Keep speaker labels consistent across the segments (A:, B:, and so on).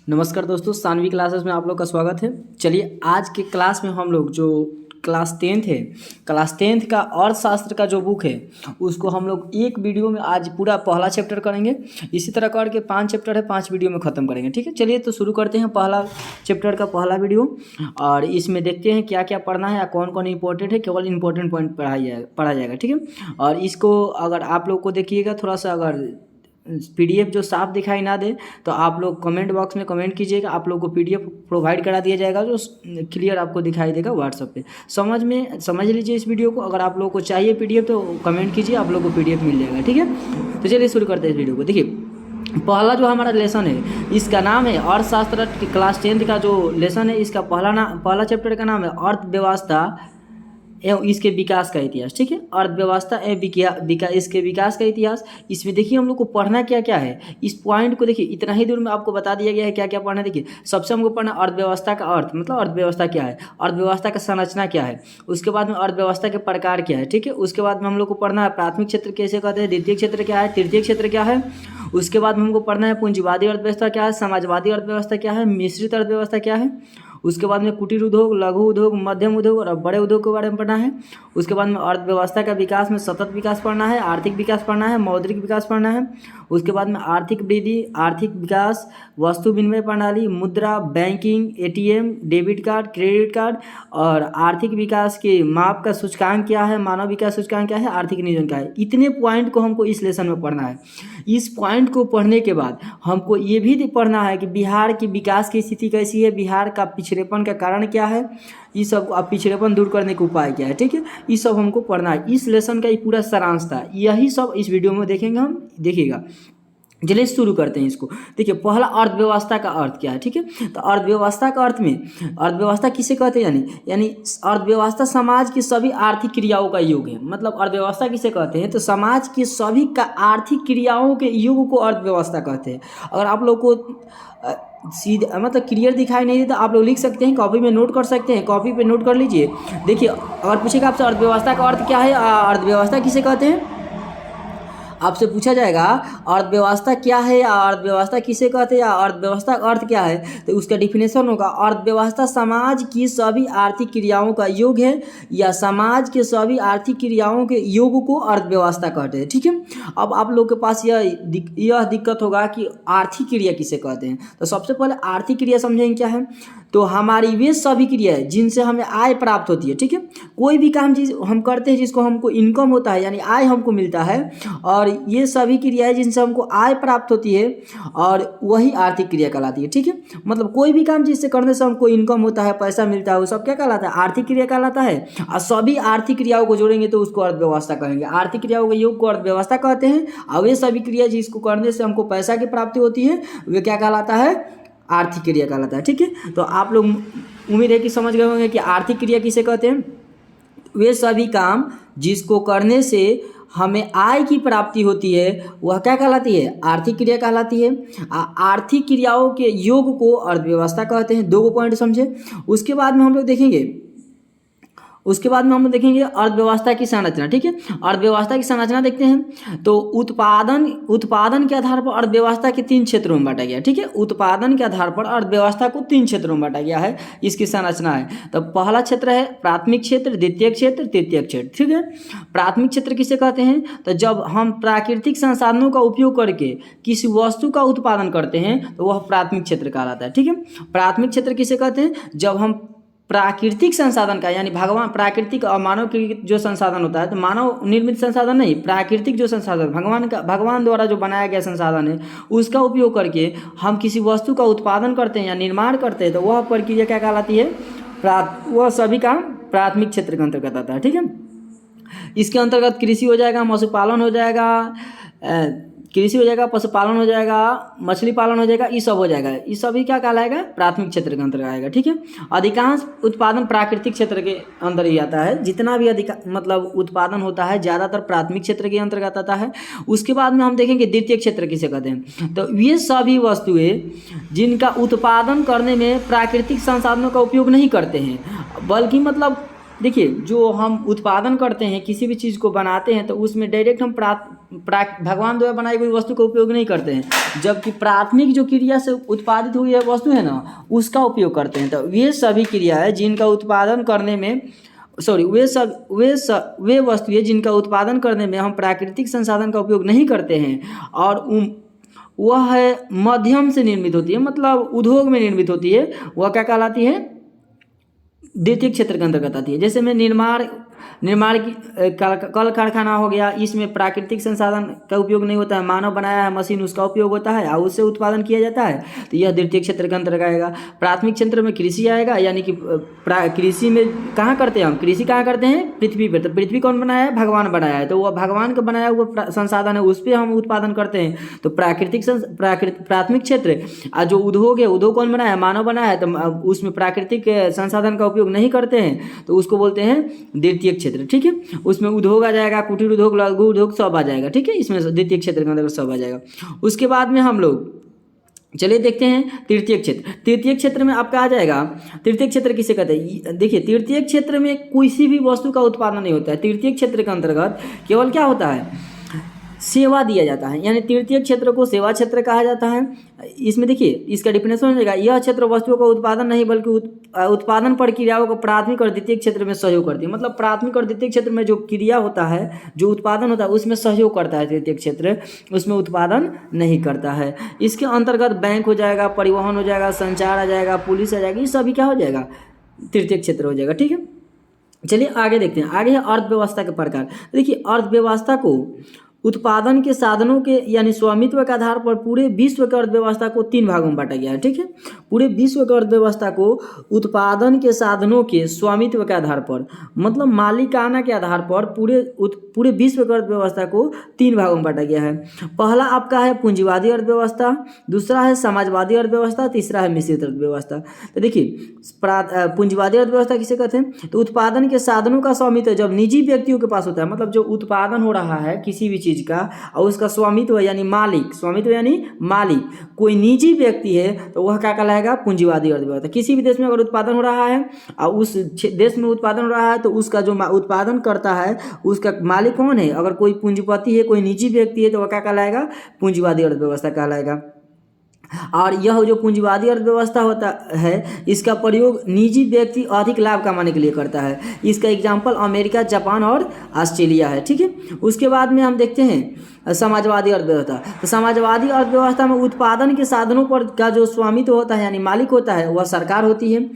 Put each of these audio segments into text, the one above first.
A: नमस्कार दोस्तों, सानवी क्लासेस में आप लोग का स्वागत है। चलिए आज के क्लास में हम लोग जो क्लास 10th है, क्लास 10th का अर्थशास्त्र का जो बुक है उसको हम लोग एक वीडियो में आज पूरा पहला चैप्टर करेंगे। इसी तरह करके 5 चैप्टर है, 5 वीडियो में ख़त्म करेंगे। ठीक है, चलिए तो शुरू करते हैं पहला चैप्टर का पहला वीडियो। और इसमें देखते हैं क्या क्या पढ़ना है या कौन कौन इंपॉर्टेंट है। केवल इंपॉर्टेंट पॉइंट पढ़ा जाएगा। ठीक है, और इसको अगर आप लोग को देखिएगा थोड़ा सा अगर पीडीएफ जो साफ दिखाई ना दे तो आप लोग कमेंट बॉक्स में कमेंट कीजिएगा। आप लोग को पीडीएफ प्रोवाइड करा दिया जाएगा जो क्लियर आपको दिखाई देगा व्हाट्सएप पे। समझ लीजिए इस वीडियो को। अगर आप लोगों को चाहिए पीडीएफ तो कमेंट कीजिए, आप लोग को पीडीएफ मिल जाएगा। ठीक है, तो चलिए शुरू करते हैं इस वीडियो को। देखिए पहला जो हमारा लेसन है इसका नाम है अर्थशास्त्र। क्लास 10th का जो लेसन है इसका पहला चैप्टर का नाम है अर्थव्यवस्था एवं इसके विकास का इतिहास। ठीक है, अर्थव्यवस्था एवं इसके विकास का इतिहास। इसमें देखिए हम लोग को पढ़ना क्या क्या है। इस पॉइंट को देखिए इतना ही दूर में आपको बता दिया गया है क्या क्या पढ़ना है। देखिए सबसे हमको पढ़ना अर्थव्यवस्था का अर्थ, मतलब अर्थव्यवस्था क्या है, अर्थव्यवस्था का संरचना क्या है, उसके बाद में अर्थव्यवस्था के प्रकार क्या है। ठीक है, उसके बाद में हम लोग को पढ़ना है प्राथमिक क्षेत्र कैसे कहते हैं, द्वितीय क्षेत्र क्या है, तृतीय क्षेत्र क्या है। उसके बाद में हमको पढ़ना है पूंजीवादी अर्थव्यवस्था क्या है, समाजवादी अर्थव्यवस्था क्या है, मिश्रित अर्थव्यवस्था क्या है। उसके बाद में कुटीर उद्योग, लघु उद्योग, मध्यम उद्योग और बड़े उद्योग के बारे में पढ़ना है। उसके बाद में अर्थव्यवस्था का विकास में सतत विकास पढ़ना है, आर्थिक विकास पढ़ना है, मौद्रिक विकास पढ़ना है। उसके बाद में आर्थिक वृद्धि, आर्थिक विकास, वस्तु विनिमय प्रणाली, मुद्रा, banking, ATM, debit card, credit card और आर्थिक विकास के माप का सूचकांक क्या है, मानव विकास सूचकांक क्या है, आर्थिक नियोजन क्या है। इतने पॉइंट को हमको इस लेसन में पढ़ना है। इस पॉइंट को पढ़ने के बाद हमको ये भी पढ़ना है कि बिहार की विकास की स्थिति कैसी है, बिहार का पिछड़ेपन का कारण क्या है, ये सब पिछड़ेपन दूर करने के उपाय क्या है। ठीक है, ये सब हमको पढ़ना है। इस लेसन का ये पूरा सारांश था, यही सब इस वीडियो में देखेंगे हम। देखिएगा, चलिए शुरू करते हैं इसको। देखिए पहला अर्थव्यवस्था का अर्थ क्या है। ठीक है, तो अर्थव्यवस्था का अर्थ में अर्थव्यवस्था किसे कहते हैं, यानी अर्थव्यवस्था समाज की सभी आर्थिक क्रियाओं का योग है। मतलब अर्थव्यवस्था किसे कहते हैं, तो समाज की सभी का आर्थिक क्रियाओं के योग को अर्थव्यवस्था कहते हैं। अगर आप लोग को सीधे मतलब क्लियर दिखाई नहीं देता आप लोग लिख सकते हैं, कॉपी में नोट कर सकते हैं, कॉपी पे नोट कर लीजिए। देखिए अगर पूछेगा आपसे अर्थव्यवस्था का अर्थ क्या है, अर्थव्यवस्था किसे कहते हैं, आपसे पूछा जाएगा अर्थव्यवस्था क्या है या अर्थव्यवस्था किसे कहते हैं या अर्थव्यवस्था का अर्थ क्या है, तो उसका डिफिनेशन होगा अर्थव्यवस्था समाज की सभी आर्थिक क्रियाओं का योग है या समाज के सभी आर्थिक क्रियाओं के योग को अर्थव्यवस्था कहते हैं। ठीक है, अब आप लोग के पास यह दिक्कत होगा कि आर्थिक क्रिया किसे कहते हैं। तो सबसे पहले आर्थिक क्रिया समझेंगे क्या है, तो हमारी वे सभी क्रियाएं जिनसे हमें आय प्राप्त होती है। ठीक है, कोई भी काम चीज़ हम करते हैं जिसको हमको इनकम होता है यानी आय हमको मिलता है, और ये सभी क्रियाएं जिनसे हमको आय प्राप्त होती है और वही आर्थिक क्रिया कहलाती है। ठीक है, मतलब कोई भी काम जिससे करने से हमको इनकम होता है, पैसा मिलता है, वो सब क्या कहलाता है, आर्थिक क्रिया कहलाता है। और सभी आर्थिक क्रियाओं को जोड़ेंगे तो उसको अर्थव्यवस्था कहेंगे। आर्थिक क्रियाओं के योग को अर्थव्यवस्था कहते हैं, और वे सभी क्रिया जिसको करने से हमको पैसा की प्राप्ति होती है वे क्या कहलाता है, आर्थिक क्रिया कहलाता है। ठीक है, तो आप लोग उम्मीद है कि समझ गए होंगे कि आर्थिक क्रिया किसे कहते हैं। वे सभी काम जिसको करने से हमें आय की प्राप्ति होती है वह क्या कहलाती है, आर्थिक क्रिया कहलाती है। आर्थिक क्रियाओं के योग को अर्थव्यवस्था कहते हैं। 2 पॉइंट समझे। उसके बाद में हम लोग देखेंगे अर्थव्यवस्था की संरचना। ठीक है, अर्थव्यवस्था की संरचना देखते हैं तो उत्पादन के आधार पर अर्थव्यवस्था के 3 क्षेत्रों में बांटा गया। ठीक है, उत्पादन के आधार पर अर्थव्यवस्था को 3 क्षेत्रों में बांटा गया है, इसकी संरचना है। तो पहला क्षेत्र है प्राथमिक क्षेत्र, द्वितीय क्षेत्र, तृतीय क्षेत्र। ठीक है, प्राथमिक क्षेत्र किसे कहते हैं, तो जब हम प्राकृतिक संसाधनों का उपयोग करके किसी वस्तु का उत्पादन करते हैं तो वह प्राथमिक क्षेत्र कहलाता है। ठीक है, प्राथमिक क्षेत्र किसे कहते हैं, जब हम प्राकृतिक संसाधन का यानी भगवान प्राकृतिक और मानव की जो संसाधन होता है, तो मानव निर्मित संसाधन नहीं, प्राकृतिक जो संसाधन भगवान द्वारा जो बनाया गया संसाधन है उसका उपयोग करके हम किसी वस्तु का उत्पादन करते हैं या निर्माण करते हैं तो वह प्रक्रिया क्या कहलाती है, वह सभी का प्राथमिक क्षेत्र के अंतर्गत आता है। ठीक है, इसके अंतर्गत कृषि हो जाएगा, पशुपालन हो जाएगा, पशुपालन हो जाएगा, मछली पालन हो जाएगा, ये सब हो जाएगा। ये सभी क्या कहलाएगा, प्राथमिक क्षेत्र के अंतर्गत आएगा। ठीक है, अधिकांश उत्पादन प्राकृतिक क्षेत्र के अंदर ही आता है। जितना भी मतलब उत्पादन होता है ज़्यादातर प्राथमिक क्षेत्र के अंतर्गत आता है। उसके बाद में हम देखेंगे द्वितीय क्षेत्र किसे कहते हैं, तो ये सभी वस्तुएं जिनका उत्पादन करने में प्राकृतिक संसाधनों का उपयोग नहीं करते हैं, बल्कि मतलब देखिए जो हम उत्पादन करते हैं किसी भी चीज़ को बनाते हैं तो उसमें डायरेक्ट हम भगवान द्वारा बनाई हुई वस्तु का उपयोग नहीं करते हैं, जबकि प्राथमिक जो क्रिया से उत्पादित हुई है वस्तु है ना, उसका उपयोग करते हैं। तो वे सभी क्रियाएं जिनका उत्पादन करने में वे वस्तुएं जिनका उत्पादन करने में हम प्राकृतिक संसाधन का उपयोग नहीं करते हैं और वह है मध्यम से निर्मित होती है, मतलब उद्योग में निर्मित होती है, वह क्या कहलाती है? द्वितीय क्षेत्र के अंतर्गत आती है। जैसे में निर्माण की कल कारखाना हो गया, इसमें प्राकृतिक संसाधन का उपयोग नहीं होता है, मानव बनाया है मशीन उसका उपयोग होता है और उससे उत्पादन किया जाता है, तो यह द्वितीय क्षेत्र के अंतर्गत आएगा। प्राथमिक क्षेत्र में कृषि आएगा, यानी कि कृषि में कहाँ करते हैं हम? कृषि कहाँ करते हैं? पृथ्वी पर। तो पृथ्वी कौन बनाया है? भगवान बनाया है, तो वह भगवान का बनाया हुआ संसाधन है, उस पर हम उत्पादन करते हैं। तो प्राथमिक क्षेत्र जो उद्योग है, उद्योग कौन बनाया है? मानव बनाया है, तो उसमें प्राकृतिक संसाधन का उपयोग नहीं करते हैं, तो उसको बोलते हैं द्वितीय क्षेत्र। ठीक है, उसमें उद्योग आ जाएगा, कुटीर उद्योग, लघु उद्योग सब आ जाएगा। ठीक है, इसमें द्वितीय क्षेत्र के अंदर सब आ जाएगा। उसके बाद में हम लोग चलिए देखते हैं तृतीय क्षेत्र। तृतीय क्षेत्र में आपका आ जाएगा, तृतीय क्षेत्र किसे कहते हैं? देखिए, तृतीय क्षेत्र में किसी भी वस्तु का उत्पादन नहीं होता है। तृतीय क्षेत्र के अंतर्गत केवल क्या होता है? सेवा दिया जाता है, यानी तृतीय क्षेत्र को सेवा क्षेत्र कहा जाता है। इसमें देखिए इसका डिफिनेशन हो जाएगा, यह क्षेत्र वस्तुओं का उत्पादन नहीं बल्कि उत्पादन प्रक्रियाओं को प्राथमिक और द्वितीय क्षेत्र में सहयोग करती है। मतलब प्राथमिक और द्वितीय क्षेत्र में जो क्रिया होता है, जो उत्पादन होता है, उसमें सहयोग करता है तृतीय क्षेत्र, उसमें उत्पादन नहीं करता है। इसके अंतर्गत बैंक हो जाएगा, परिवहन हो जाएगा, संचार आ जाएगा, पुलिस आ जाएगी, ये सभी क्या हो जाएगा? तृतीय क्षेत्र हो जाएगा। ठीक है, चलिए आगे देखते हैं। आगे है अर्थव्यवस्था के प्रकार। देखिए, अर्थव्यवस्था को उत्पादन के साधनों के यानी स्वामित्व के आधार पर पूरे विश्व की अर्थव्यवस्था को 3 भागों में बांटा गया है। ठीक है, पूरे विश्व की अर्थव्यवस्था को उत्पादन के साधनों के स्वामित्व के आधार पर, मतलब मालिकाना के आधार पर पूरे विश्व की अर्थव्यवस्था को 3 भागों में बांटा गया है। पहला आपका है पूंजीवादी अर्थव्यवस्था, दूसरा है समाजवादी अर्थव्यवस्था, तीसरा है मिश्रित अर्थव्यवस्था। तो देखिए, पूंजीवादी अर्थव्यवस्था किसे कहते हैं? तो उत्पादन के साधनों का स्वामित्व जब निजी व्यक्तियों के पास होता है, मतलब जो उत्पादन हो रहा है किसी भी चीज का और उसका स्वामित्व यानी मालिक, स्वामित्व यानी मालिक कोई निजी व्यक्ति है, तो वह क्या कहलाएगा? पूंजीवादी अर्थव्यवस्था। किसी भी देश में अगर उत्पादन हो रहा है और उस देश में उत्पादन हो रहा है, तो उसका जो उत्पादन करता है उसका मालिक कौन है? अगर कोई पूंजीपति है, कोई निजी व्यक्ति है, तो वह क्या कहलाएगा? पूंजीवादी अर्थव्यवस्था कहलाएगा। और यह जो पूंजीवादी अर्थव्यवस्था होता है, इसका प्रयोग निजी व्यक्ति अधिक लाभ कमाने के लिए करता है। इसका एग्जाम्पल अमेरिका, जापान और ऑस्ट्रेलिया है। ठीक है, उसके बाद में हम देखते हैं समाजवादी अर्थव्यवस्था। तो समाजवादी अर्थव्यवस्था में उत्पादन के साधनों पर का जो स्वामित्व होता है यानी मालिक होता है, वह सरकार होती है।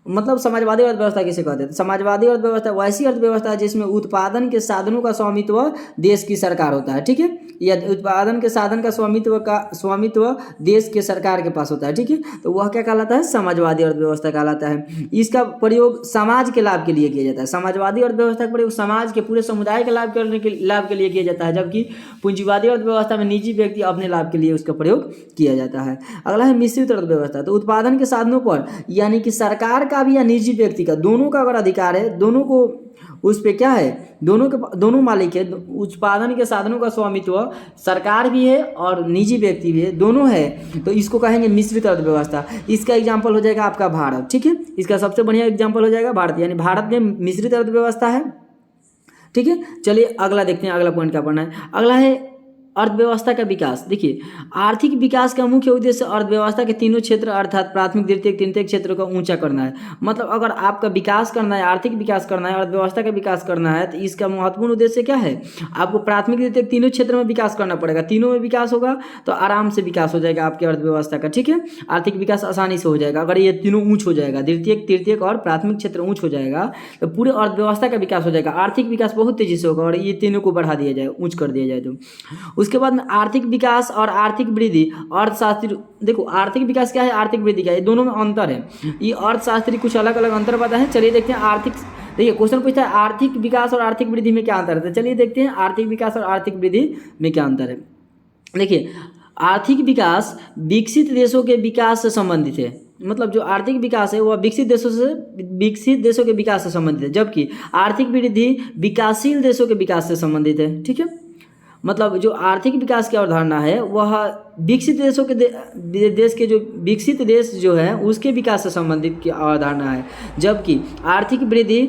A: मतलब समाजवादी अर्थव्यवस्था किसे कहते हैं? समाजवादी अर्थव्यवस्था वैसी अर्थव्यवस्था है जिसमें उत्पादन के साधनों का स्वामित्व देश की सरकार होता है। ठीक है, या उत्पादन के साधन का स्वामित्व देश के सरकार के पास होता है। ठीक है, तो वह क्या कहलाता है? समाजवादी अर्थव्यवस्था कहलाता है। इसका प्रयोग समाज के लाभ के लिए किया जाता है। समाजवादी अर्थव्यवस्था का प्रयोग समाज के पूरे समुदाय के लाभ के लिए किया जाता है, जबकि पूंजीवादी अर्थव्यवस्था में निजी व्यक्ति अपने लाभ के लिए उसका प्रयोग किया जाता है। अगला है मिश्रित अर्थव्यवस्था। तो उत्पादन के साधनों पर यानी कि सरकार का भी या निजी व्यक्ति का, दोनों का अगर अधिकार है, दोनों को उस पे क्या है? दोनों मालिक है। उत्पादन के साधनों का स्वामित्व सरकार भी है और निजी व्यक्ति भी है, दोनों है, तो इसको कहेंगे मिश्रित अर्थव्यवस्था। इसका एग्जाम्पल हो जाएगा आपका भारत। ठीक है, इसका सबसे बढ़िया एग्जाम्पल हो जाएगा भारत, यानी भारत में मिश्रित अर्थव्यवस्था है। ठीक है, चलिए अगला देखते हैं, अगला पॉइंट क्या पढ़ना है। अगला है अर्थव्यवस्था का विकास। देखिए, आर्थिक विकास का मुख्य उद्देश्य अर्थव्यवस्था के तीनों क्षेत्र अर्थात प्राथमिक, द्वितीयक, तृतीयक क्षेत्रों का ऊंचा करना है। मतलब अगर आपका विकास करना है, आर्थिक विकास करना है, अर्थव्यवस्था का विकास करना है, तो इसका महत्वपूर्ण उद्देश्य क्या है? आपको प्राथमिक, द्वितीयक, तीनों क्षेत्र में विकास करना पड़ेगा। तीनों में विकास होगा तो आराम से विकास हो जाएगा आपकी अर्थव्यवस्था का। ठीक है, आर्थिक विकास आसानी से हो जाएगा अगर ये तीनों ऊंच हो जाएगा, द्वितीयक, तृतीयक और प्राथमिक क्षेत्र ऊंच हो जाएगा, तो पूरे अर्थव्यवस्था का विकास हो जाएगा। आर्थिक विकास बहुत तेजी से होगा और ये तीनों को बढ़ा दिया जाए, ऊंच कर दिया जाए। तो उसके बाद में आर्थिक विकास और आर्थिक वृद्धि। अर्थशास्त्री देखो, आर्थिक विकास क्या है, आर्थिक वृद्धि क्या है, दोनों में अंतर है। ये अर्थशास्त्री कुछ अलग अलग अंतर बताते हैं। चलिए देखते हैं आर्थिक, देखिए क्वेश्चन पूछता है आर्थिक विकास और आर्थिक वृद्धि में क्या अंतर है। तो चलिए देखते हैं आर्थिक विकास और आर्थिक वृद्धि में क्या अंतर है। देखिए, आर्थिक विकास विकसित देशों के विकास से संबंधित है। मतलब जो आर्थिक विकास है वह विकसित देशों के विकास से संबंधित है, जबकि आर्थिक वृद्धि विकासशील देशों के विकास से संबंधित है। ठीक है, मतलब जो आर्थिक विकास की अवधारणा है वह विकसित देशों के देश के जो विकसित देश जो है उसके विकास से संबंधित की अवधारणा है, जबकि आर्थिक वृद्धि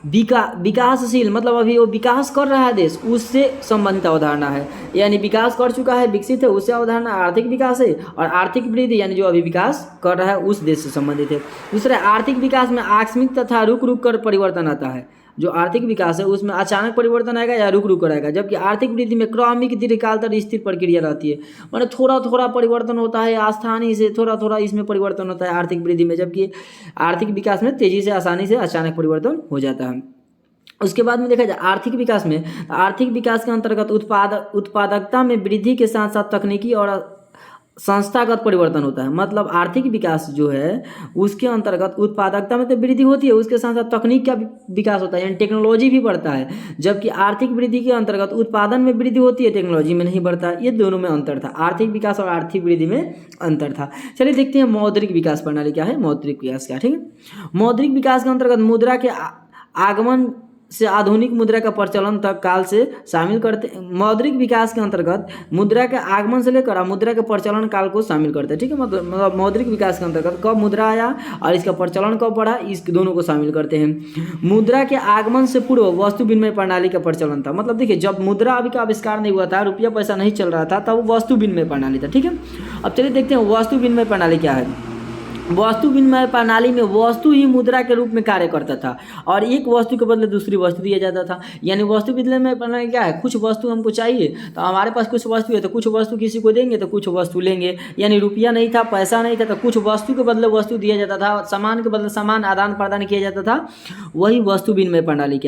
A: विकासशील मतलब अभी वो विकास कर रहा है देश, उससे संबंधित अवधारणा है। यानी विकास कर चुका है, विकसित है, उससे अवधारणा आर्थिक विकास है। और आर्थिक वृद्धि यानी जो अभी विकास कर रहा है उस देश से संबंधित है। दूसरा, आर्थिक विकास में आकस्मिक तथा रुक रुक कर परिवर्तन आता है। जो आर्थिक विकास है उसमें अचानक परिवर्तन आएगा या रुक रुक कर आएगा, जबकि आर्थिक वृद्धि में क्रमिक दीर्घकाल तक स्थिर प्रक्रिया रहती है। मतलब थोड़ा थोड़ा परिवर्तन होता है, आसानी से थोड़ा थोड़ा इसमें परिवर्तन होता है आर्थिक वृद्धि में, जबकि आर्थिक विकास में तेजी से आसानी से अचानक परिवर्तन हो जाता है। उसके बाद में देखा जाए आर्थिक विकास में, आर्थिक विकास के अंतर्गत उत्पादकता में वृद्धि के साथ साथ तकनीकी और संस्थागत परिवर्तन होता है। मतलब आर्थिक विकास जो है उसके अंतर्गत उत्पादकता में तो वृद्धि होती है, उसके साथ साथ तकनीक का भी विकास होता है, यानी टेक्नोलॉजी भी बढ़ता है। जबकि आर्थिक वृद्धि के अंतर्गत उत्पादन में वृद्धि होती है, टेक्नोलॉजी में नहीं बढ़ता है। ये दोनों में अंतर था, आर्थिक विकास और आर्थिक वृद्धि में अंतर था। चलिए देखते हैं मौद्रिक विकास प्रणाली क्या है, मौद्रिक विकास क्या, ठीक है। मौद्रिक विकास के अंतर्गत मुद्रा के आगमन से आधुनिक मुद्रा का प्रचलन तक काल से शामिल करते। मौद्रिक विकास के अंतर्गत मुद्रा के आगमन से लेकर मुद्रा के प्रचलन काल को शामिल करते हैं, ठीक है। मतलब मौद्रिक विकास के अंतर्गत कब मुद्रा आया और इसका प्रचलन कब बढ़ा, इस दोनों को शामिल करते हैं। मुद्रा के आगमन से पूर्व वस्तु विनिमय प्रणाली का प्रचलन था। मतलब देखिए जब मुद्रा अभी का आविष्कार नहीं हुआ था, रुपया पैसा नहीं चल रहा था, तब वस्तु विनिमय प्रणाली था, ठीक है। अब चलिए देखते हैं वस्तु विनिमय प्रणाली क्या है। वस्तु विनिमय प्रणाली में वस्तु ही मुद्रा के रूप में कार्य करता था और एक वस्तु के बदले दूसरी वस्तु दिया जाता था। यानी वस्तु विनिमय प्रणाली क्या है, कुछ वस्तु हमको चाहिए तो हमारे पास कुछ वस्तु है तो कुछ वस्तु किसी को देंगे तो कुछ वस्तु लेंगे। यानी रुपया नहीं था, पैसा नहीं था, तो कुछ वस्तु के बदले वस्तु दिया जाता था, सामान के बदले सामान आदान प्रदान किया जाता था। वही वस्तु विनिमय प्रणाली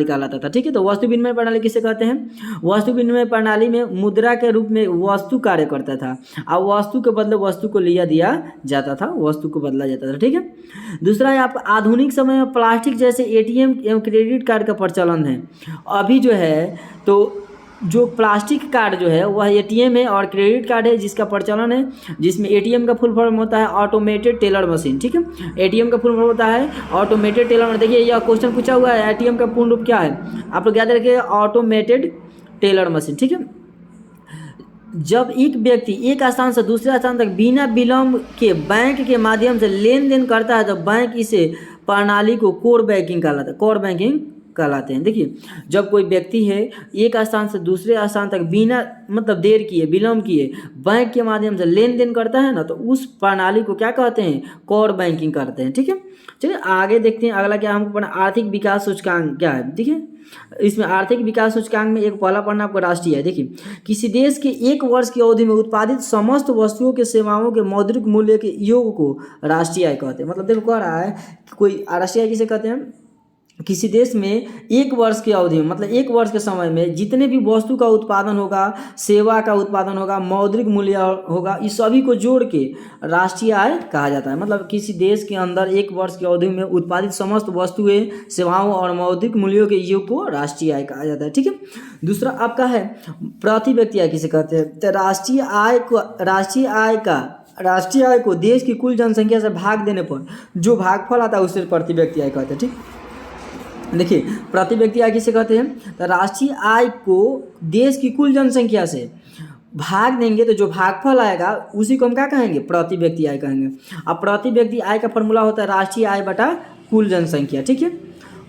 A: कहलाता था, ठीक है। तो वस्तु विनिमय प्रणाली किसे कहते हैं, वस्तु विनिमय प्रणाली में मुद्रा के रूप में वस्तु कार्य करता था और वस्तु के बदले वस्तु को लिया दिया जाता था, वस्तु को बदला जाता था, ठीक है। दूसरा है आप आधुनिक समय में प्लास्टिक जैसे एटीएम एवं क्रेडिट कार्ड का प्रचलन है। अभी जो है तो जो प्लास्टिक कार्ड जो है वह एटीएम है और क्रेडिट कार्ड है जिसका प्रचलन है, जिसमें एटीएम का फुल फॉर्म होता है ऑटोमेटेड टेलर मशीन, ठीक है। एटीएम का फुल फॉर्म होता है ऑटोमेटेड टेलर मशीन। देखिए यह क्वेश्चन पूछा हुआ है, एटीएम का पूर्ण रूप क्या है, आप लोग याद रखिए ऑटोमेटेड टेलर मशीन, ठीक है। जब एक व्यक्ति एक स्थान से दूसरे स्थान तक बिना विलंब के बैंक के माध्यम से लेन देन करता है तो बैंक इसे प्रणाली को कोर बैंकिंग कहलाता है, कोर बैंकिंग कहलाते हैं। देखिए जब कोई व्यक्ति है एक स्थान से दूसरे स्थान तक बिना मतलब देर किए विलंब किए बैंक के माध्यम से लेन देन करता है ना, तो उस प्रणाली को क्या कहते हैं, कोर बैंकिंग कहते हैं, ठीक है। चलिए आगे देखते हैं अगला क्या हमको पढ़ना, आर्थिक विकास सूचकांक क्या है। देखिए इसमें आर्थिक विकास सूचकांक में एक पहला पढ़ना आपको राष्ट्रीय है। देखिए किसी देश के एक वर्ष की अवधि में उत्पादित समस्त वस्तुओं के सेवाओं के मौद्रिक मूल्य के योग को राष्ट्रीय आय कहते हैं। मतलब देखो कह रहा है कोई राष्ट्रीय आय किसे कहते हैं, किसी देश में एक वर्ष की अवधि में मतलब एक वर्ष के समय में जितने भी वस्तु का उत्पादन होगा, सेवा का उत्पादन होगा, मौद्रिक मूल्य होगा, इस सभी को जोड़ के राष्ट्रीय आय कहा जाता है। मतलब किसी देश के अंदर एक वर्ष की अवधि में उत्पादित समस्त वस्तुएं, सेवाओं और मौद्रिक मूल्यों के योग को राष्ट्रीय आय कहा जाता है, ठीक है। दूसरा आपका है प्रति व्यक्ति आय किसे कहते हैं। तो राष्ट्रीय आय को देश की कुल जनसंख्या से भाग देने पर जो भागफल आता है उसे प्रति व्यक्ति आय कहते हैं, ठीक। देखिए प्रति व्यक्ति आय किसे कहते हैं, तो राष्ट्रीय आय को देश की कुल जनसंख्या से भाग देंगे तो जो भागफल आएगा उसी को हम क्या कहेंगे, प्रति व्यक्ति आय कहेंगे। अब प्रति व्यक्ति आय का फॉर्मूला होता है राष्ट्रीय आय बटा कुल जनसंख्या, ठीक है।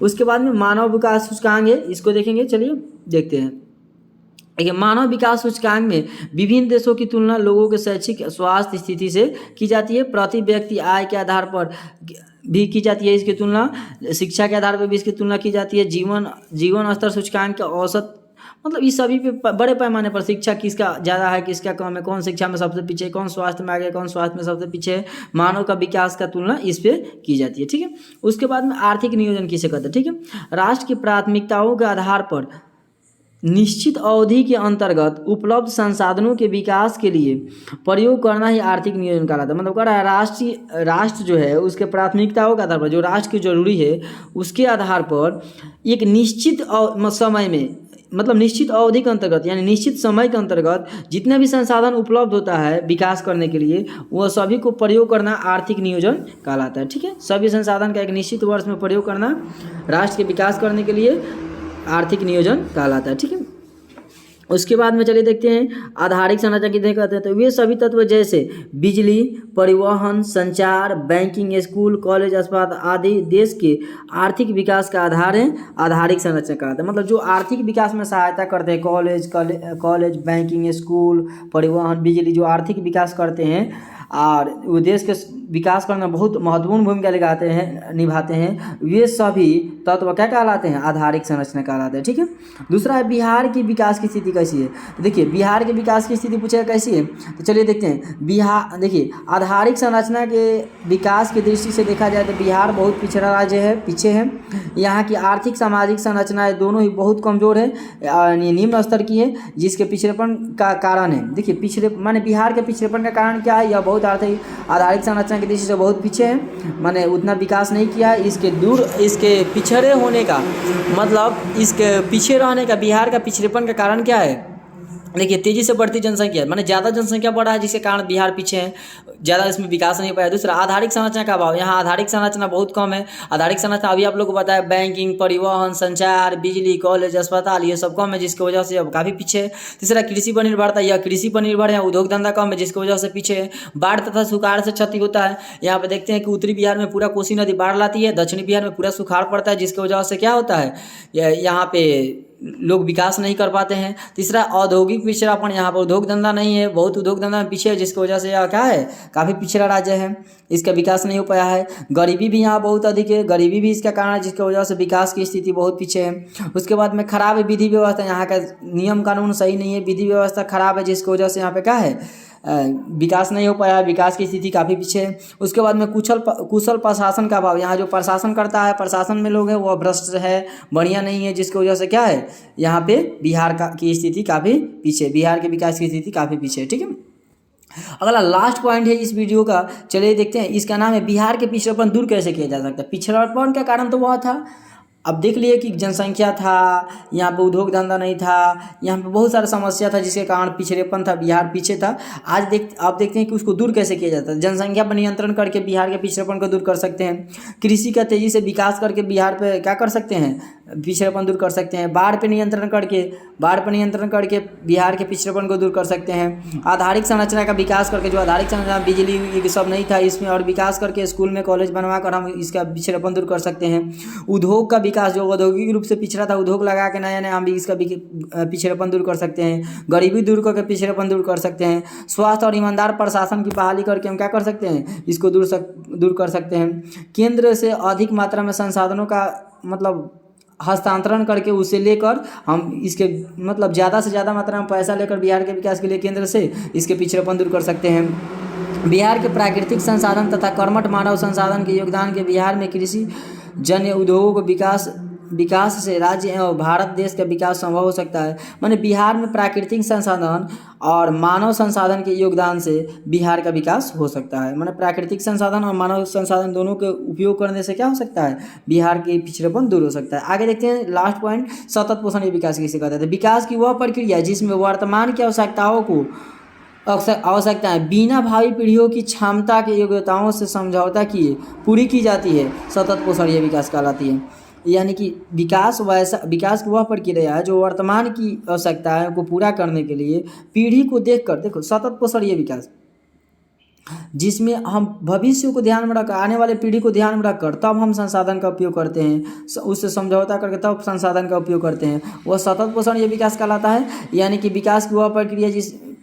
A: उसके बाद में मानव विकास सूचकांक है, इसको देखेंगे, चलिए देखते हैं। देखिए मानव विकास सूचकांक में विभिन्न देशों की तुलना लोगों के शैक्षिक स्वास्थ्य स्थिति से की जाती है, प्रति व्यक्ति आय के आधार पर भी की जाती है इसकी तुलना, शिक्षा के आधार पर भी इसकी तुलना की जाती है, जीवन स्तर सूचकांक का औसत मतलब इस सभी पे बड़े पैमाने पर शिक्षा किसका ज़्यादा है किसका कम है, कौन शिक्षा में सबसे पीछे, कौन स्वास्थ्य में आगे, कौन स्वास्थ्य में सबसे पीछे है, मानव का विकास का तुलना इस पे की जाती है, ठीक है। उसके बाद में आर्थिक नियोजन किसे कहते हैं, ठीक है। राष्ट्र की प्राथमिकताओं के आधार पर निश्चित अवधि के अंतर्गत उपलब्ध संसाधनों के विकास के लिए प्रयोग करना ही आर्थिक नियोजन कहलाता है। मतलब कह रहा है राष्ट्र जो है उसके प्राथमिकताओं के आधार पर जो राष्ट्र की जरूरी है उसके आधार पर एक निश्चित समय में मतलब निश्चित अवधि के अंतर्गत यानी निश्चित समय के अंतर्गत जितने भी संसाधन उपलब्ध होता है विकास करने के लिए वह सभी को प्रयोग करना आर्थिक नियोजन कहलाता है, ठीक है। सभी संसाधन का एक निश्चित वर्ष में प्रयोग करना राष्ट्र के विकास करने के लिए आर्थिक नियोजन कहलाता है, ठीक है। उसके बाद में चलिए देखते हैं आधारिक संरचना कितने कहते हैं। तो वे सभी तत्व जैसे बिजली, परिवहन, संचार, बैंकिंग, स्कूल, कॉलेज, अस्पताल आदि देश के आर्थिक विकास का आधार है, आधारिक संरचना कहते हैं। मतलब जो आर्थिक विकास में सहायता करते हैं, कॉलेज, बैंकिंग, स्कूल, परिवहन, बिजली, जो आर्थिक विकास करते हैं और वो देश के विकास करने में बहुत महत्वपूर्ण भूमिका निभाते हैं, वे सभी तत्व क्या कहलाते हैं, आधारिक संरचना कहलाते हैं। ठीक है। दूसरा है बिहार की विकास की स्थिति कैसी है। तो देखिए बिहार के विकास की स्थिति पूछेगा कैसी है, तो चलिए देखते हैं। बिहार देखिए आधारिक संरचना के विकास की दृष्टि से देखा जाए तो बिहार बहुत पिछड़ा राज्य है, पीछे है। यहाँ की आर्थिक सामाजिक संरचनाएं दोनों ही बहुत कमजोर है, निम्न स्तर की है, जिसके पिछड़ेपन का कारण है। देखिए पिछड़े माने बिहार के पिछड़ेपन का कारण क्या है, यह बहुत आधारिक संरचना की दृष्टि से बहुत पीछे है, माने उतना विकास नहीं किया है। इसके पिछड़े होने का मतलब इसके पीछे रहने का, बिहार का पिछड़ेपन का कारण क्या है। देखिए तेजी से बढ़ती जनसंख्या, माने ज़्यादा जनसंख्या बढ़ा है, जिसके कारण बिहार पीछे है, ज़्यादा इसमें विकास नहीं पाया। दूसरा आधारिक संरचना का अभाव, यहाँ आधारिक संरचना बहुत कम है। आधारिक संरचना अभी आप लोग को बताया बैंकिंग, परिवहन, संचार, बिजली, कॉलेज, अस्पताल ये सब कम है, जिसकी वजह से अब काफ़ी पीछे है। तीसरा कृषि पर निर्भरता, यह कृषि पर निर्भर है, उद्योग धंधा कम है, जिसकी वजह से पीछे है। बाढ़ तथा सुखाड़ से क्षति होता है। यहाँ पे देखते हैं कि उत्तरी बिहार में पूरा कोसी नदी बाढ़ लाती है, दक्षिणी बिहार में पूरा सुखाड़ पड़ता है, जिसकी वजह से क्या होता है, यहाँ पे लोग विकास नहीं कर पाते हैं। तीसरा औद्योगिक पिछड़ापन, यहाँ पर उद्योग धंधा नहीं है, बहुत उद्योग धंधा में पीछे है, जिसकी वजह से यह क्या है, काफ़ी पिछड़ा राज्य है, इसका विकास नहीं हो पाया है। गरीबी भी यहाँ बहुत अधिक है, गरीबी भी इसका कारण है, जिसकी वजह से विकास की स्थिति बहुत पीछे है। उसके बाद में खराब विधि व्यवस्था, यहाँ का नियम कानून सही नहीं है, विधि व्यवस्था खराब है, जिसकी वजह से यहाँ पे क्या है, विकास नहीं हो पाया, विकास की स्थिति काफ़ी पीछे है। उसके बाद में कुशल प्रशासन का अभाव, यहाँ जो प्रशासन करता है, प्रशासन में लोग हैं वो भ्रष्ट है, बढ़िया नहीं है, जिसकी वजह से क्या है, यहाँ पे बिहार की स्थिति काफ़ी पीछे, बिहार के विकास की स्थिति काफ़ी पीछे है। ठीक है। अगला लास्ट पॉइंट है इस वीडियो का, चलिए देखते हैं। इसका नाम है बिहार के पिछड़ेपन दूर कैसे किया जा सकता है। पिछड़ापन का कारण तो वह था, अब देख लिए कि जनसंख्या था, यहाँ पे उद्योग धंधा नहीं था, यहाँ पे बहुत सारा समस्या था, जिसके कारण पिछड़ेपन था, बिहार पीछे था। आप देखते हैं कि उसको दूर कैसे किया जाता है। जनसंख्या पर नियंत्रण करके बिहार के पिछड़ेपन को दूर कर सकते हैं। कृषि का तेजी से विकास करके बिहार पे क्या कर सकते हैं, पिछड़ेपन दूर कर सकते हैं। बाढ़ पर नियंत्रण करके बिहार के पिछड़ेपन को दूर कर सकते हैं। आधारिक संरचना का विकास करके, जो आधारिक संरचना बिजली ये सब नहीं था इसमें, और विकास करके स्कूल में कॉलेज बनवा कर हम इसका पिछड़ेपन दूर कर सकते हैं। उद्योग का विकास, जो औद्योगिक रूप से पिछड़ा था, उद्योग लगा के नया हम भी इसका पिछड़ेपन दूर कर सकते हैं। गरीबी दूर करके पिछड़ेपन दूर कर सकते हैं। स्वास्थ्य और ईमानदार प्रशासन की बहाली करके हम क्या कर सकते हैं, इसको दूर कर सकते हैं। केंद्र से अधिक मात्रा में संसाधनों का मतलब हस्तांतरण करके उसे लेकर हम इसके मतलब ज़्यादा से ज़्यादा मात्रा में पैसा लेकर बिहार के विकास के लिए केंद्र से इसके पिछड़ेपन दूर कर सकते हैं। बिहार के प्राकृतिक संसाधन तथा कर्मठ मानव संसाधन के योगदान के बिहार में कृषि जन्य उद्योग विकास से राज्य एवं भारत देश का विकास संभव हो सकता है। माने बिहार में प्राकृतिक संसाधन और मानव संसाधन के योगदान से बिहार का विकास हो सकता है। माने प्राकृतिक संसाधन और मानव संसाधन दोनों के उपयोग करने से क्या हो सकता है, बिहार के पिछड़ेपन दूर हो सकता है। आगे देखते हैं लास्ट पॉइंट, सतत पोषणीय विकास किसे कहते हैं। विकास की वह प्रक्रिया जिसमें वर्तमान की आवश्यकताओं को आवश्यकताएं बिना भावी पीढ़ियों की क्षमता के योग्यताओं से समझौता किए पूरी की जाती है, सतत पोषणीय विकास कहलाती है। यानी कि विकास की वह प्रक्रिया है जो वर्तमान की आवश्यकताओं को पूरा करने के लिए पीढ़ी को देखकर, देखो सतत पोषणीय विकास जिसमें हम भविष्य को ध्यान में रखकर, आने वाले पीढ़ी को ध्यान में रखकर तब हम संसाधन का उपयोग करते हैं, उससे समझौता करके तब संसाधन का उपयोग करते हैं, वह सतत पोषणीय विकास कहलाता है। यानी कि विकास की वह प्रक्रिया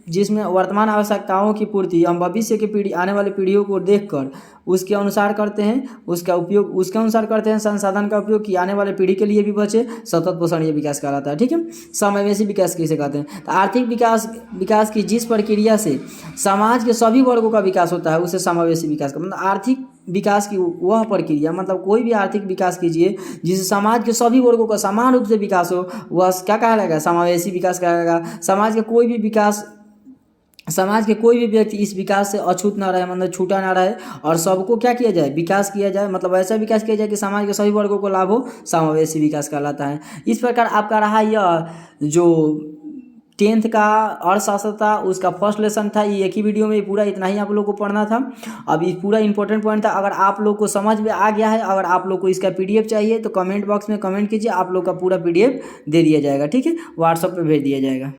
A: जिसमें वर्तमान आवश्यकताओं की पूर्ति हम भविष्य की आने वाली पीढ़ियों को देखकर उसके अनुसार करते हैं, उसके अनुसार करते हैं संसाधन का उपयोग कि आने वाले पीढ़ी के लिए भी बचे, सतत पोषणीय विकास कहलाता है। ठीक है। समावेशी विकास किसे कहते हैं, तो आर्थिक विकास की जिस प्रक्रिया से समाज के सभी वर्गों का विकास होता है उसे समावेशी विकास का मतलब आर्थिक विकास की वह प्रक्रिया, मतलब कोई भी आर्थिक विकास कीजिए जिससे समाज के सभी वर्गों का समान रूप से विकास हो, वह क्या कहलाएगा, समावेशी विकास कहलाएगा। समाज के कोई भी व्यक्ति इस विकास से अछूत ना रहे, मतलब छूटा ना रहे, और सबको क्या किया जाए, विकास किया जाए, मतलब ऐसा विकास किया जाए कि समाज के सभी वर्गों को लाभ हो, समावेशी विकास कहलाता है। इस प्रकार आपका रहा यह जो 10th का अर्थशास्त्र उसका फर्स्ट लेसन था। ये एक ही वीडियो में पूरा इतना ही आप लोग को पढ़ना था। अब ये पूरा इंपॉर्टेंट पॉइंट था। अगर आप लोग को समझ में आ गया है, अगर आप लोग को इसका PDF चाहिए तो कमेंट बॉक्स में कमेंट कीजिए, आप लोग का पूरा PDF दे दिया जाएगा। ठीक है, व्हाट्सएप पे भेज दिया जाएगा।